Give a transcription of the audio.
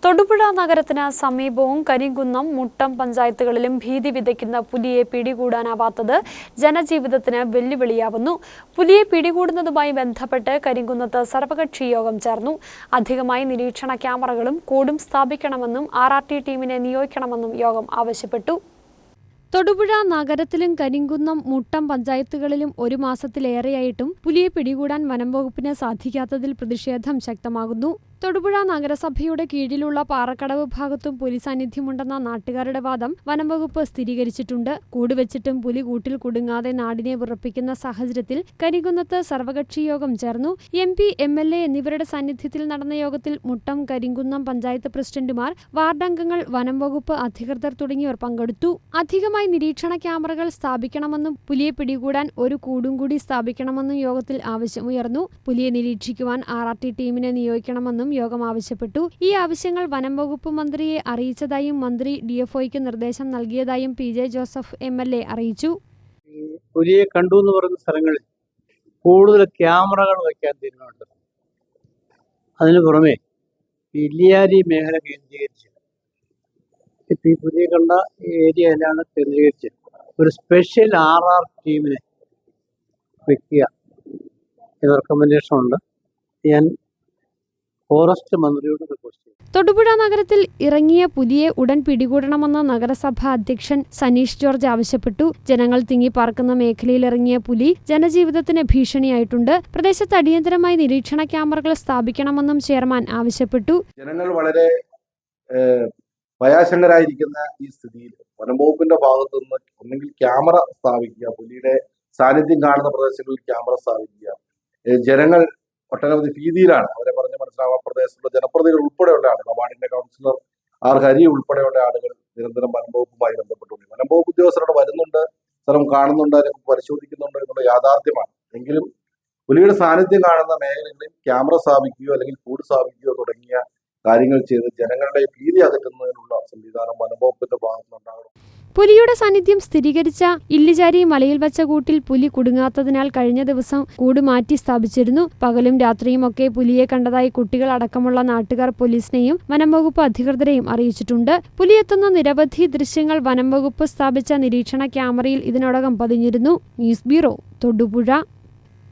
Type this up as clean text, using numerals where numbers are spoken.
തൊടുപുഴ നഗരത്തിന് സമീപവും കരിങ്കുന്നം, മുട്ടം പഞ്ചായത്തുകളിലും ഭീതി വിതയ്ക്കുന്ന പുലിയെ പിടികൂടാനാവാത്തത് ജനജീവിതത്തിന് വെല്ലുവിളിയാവുന്നു. പുലിയെ പിടികൂടുന്നതുമായി ബന്ധപ്പെട്ട് കരിങ്കുന്നത്ത് സർവകക്ഷി യോഗം ചേർന്നു. അധികമായി നിരീക്ഷണ ക്യാമറകളും കൂടും സ്ഥാപിക്കണമെന്നും RRT ടീമിനെ നിയോഗിക്കണമെന്നും യോഗം ആവശ്യപ്പെട്ടു. തൊടുപുഴ നഗരത്തിലും കരിങ്കുന്നം, മുട്ടം പഞ്ചായത്തുകളിലും ഒരു മാസത്തിലേറെയായിട്ടും പുലിയെ പിടികൂടാൻ വനംവകുപ്പിന് സാധിക്കാത്തതിൽ പ്രതിഷേധം ശക്തമാകുന്നു. തൊടുപുഴ നഗരസഭയുടെ കീഴിലുള്ള പാറക്കടവ് ഭാഗത്തും പുലി സാന്നിധ്യമുണ്ടെന്ന നാട്ടുകാരുടെ വാദം വനംവകുപ്പ് സ്ഥിരീകരിച്ചിട്ടുണ്ട്. കൂടുവെച്ചിട്ടും പുലി കൂട്ടിൽ കുടുങ്ങാതെ നാടിനെ വിറപ്പിക്കുന്ന സാഹചര്യത്തിൽ കരിങ്കുന്നത്ത് സർവകക്ഷി യോഗം ചേർന്നു. MP, MLA എന്നിവരുടെ സാന്നിധ്യത്തിൽ നടന്ന യോഗത്തിൽ മുട്ടം, കരിങ്കുന്നം പഞ്ചായത്ത് പ്രസിഡന്റുമാർ, വാർഡംഗങ്ങൾ, വനംവകുപ്പ് അധികൃതർ തുടങ്ങിയവർ പങ്കെടുത്തു. അധികമായി നിരീക്ഷണ ക്യാമറകൾ സ്ഥാപിക്കണമെന്നും പുലിയെ പിടികൂടാൻ ഒരു കൂടും കൂടി സ്ഥാപിക്കണമെന്നും യോഗത്തിൽ ആവശ്യമുയർന്നു. പുലിയെ നിരീക്ഷിക്കുവാൻ RRT ടീമിനെ നിയോഗിക്കണമെന്നും യോഗം ആവശ്യപ്പെട്ടു. ഈ ആവശ്യങ്ങൾ വനംവകുപ്പ് മന്ത്രിയെ അറിയിച്ചതായും മന്ത്രി DFOയ്ക്ക് നിർദ്ദേശം നൽകിയതായും PJ ജോസഫ് MLA അറിയിച്ചു. പുലിയെ കണ്ടു എന്ന് പറയുന്ന സ്ഥലങ്ങളിൽ കൂടുതൽ ക്യാമറകൾ വയ്ക്കാൻ തീരുമാനിച്ചു. അതിനു പുറമെ ഇല്ലിയാരി മേഖല കേന്ദ്രീകരിച്ച് ഈ പുലിയെ കണ്ട ഏരിയയിലാണ് കേന്ദ്രീകരിച്ച് ഒരു സ്പെഷ്യൽ RR ടീമിനെ വയ്ക്കുക എന്ന റെക്കമെൻഡേഷൻ ഉണ്ട്. ഞാൻ ഫോറസ്റ്റ് മന്ത്രിയോട് റിക്വസ്റ്റ് ചെയ്തു. തൊടുപുഴ നഗരത്തിൽ ഇറങ്ങിയ പുലിയെ ഉടൻ പിടികൂടണമെന്ന് നഗരസഭാ അധ്യക്ഷൻ സനീഷ് ജോർജ് ആവശ്യപ്പെട്ടു. ജനങ്ങൾ തിങ്ങിപ്പാർക്കുന്ന മേഖലയിൽ ഇറങ്ങിയ പുലി ജനജീവിതത്തിന് ഭീഷണിയായിട്ടുണ്ട്. പ്രദേശത്ത് അടിയന്തരമായി നിരീക്ഷണ ക്യാമറകൾ സ്ഥാപിക്കണമെന്നും ചെയർമാൻ ആവശ്യപ്പെട്ടു. ജനങ്ങൾ വളരെ ഭയാശങ്കരായിരിക്കുന്ന ഈ സ്ഥിതിയിൽ വനംവകുപ്പിന്റെ ഭാഗത്തുനിന്ന് ഒന്നെങ്കിൽ ക്യാമറ സ്ഥാപിക്കുക, പുലിയുടെ സാന്നിധ്യം കാണുന്ന പ്രദേശങ്ങളിൽ ക്യാമറ സ്ഥാപിക്കുക. ജനങ്ങൾ ഒട്ടനവധി ഭീതിയിലാണ്. അവരെ പറഞ്ഞ് മനസ്സിലാവാൻ പ്രദേശത്തുള്ള ജനപ്രതിനിധികൾ ഉൾപ്പെടെയുള്ള ആളുകൾ, വാർഡിന്റെ കൗൺസിലർ ഹരി ഉൾപ്പെടെയുള്ള ആളുകൾ നിരന്തരം വനംവകുപ്പുമായി ബന്ധപ്പെട്ടുണ്ട്. വനംവകുപ്പ് ഉദ്യോഗസ്ഥരോട് വരുന്നുണ്ട്, സ്ഥലം കാണുന്നുണ്ട്, അതിനെ പരിശോധിക്കുന്നുണ്ട് എന്നുള്ള യാഥാർത്ഥ്യമാണ്. എങ്കിലും പുലിയുടെ സാന്നിധ്യം കാണുന്ന മേഖലകളിൽ ക്യാമറ സ്ഥാപിക്കുകയോ അല്ലെങ്കിൽ കൂട് സ്ഥാപിക്കുകയോ തുടങ്ങിയ കാര്യങ്ങൾ ചെയ്ത് ജനങ്ങളുടെ ഭീതി അകറ്റുന്നതിനുള്ള സംവിധാനം വനംവകുപ്പിന്റെ ഭാഗത്തുനിന്നുണ്ടാകണം. പുലിയുടെ സാന്നിധ്യം സ്ഥിരീകരിച്ച ഇല്ലിജാരി മലയിൽ വച്ച കൂട്ടിൽ പുലി കുടുങ്ങാത്തതിനാൽ കഴിഞ്ഞ ദിവസം കൂട് മാറ്റി സ്ഥാപിച്ചിരുന്നു. പകലും രാത്രിയും ഒക്കെ പുലിയെ കണ്ടതായി കുട്ടികൾ അടക്കമുള്ള നാട്ടുകാർ പോലീസിനെയും വനംവകുപ്പ് അധികൃതരെയും അറിയിച്ചിട്ടുണ്ട്. പുലിയെത്തുന്ന നിരവധി ദൃശ്യങ്ങൾ വനംവകുപ്പ് സ്ഥാപിച്ച നിരീക്ഷണ ക്യാമറയിൽ ഇതിനോടകം പതിഞ്ഞിരുന്നു. News bureau, Thodupuzha.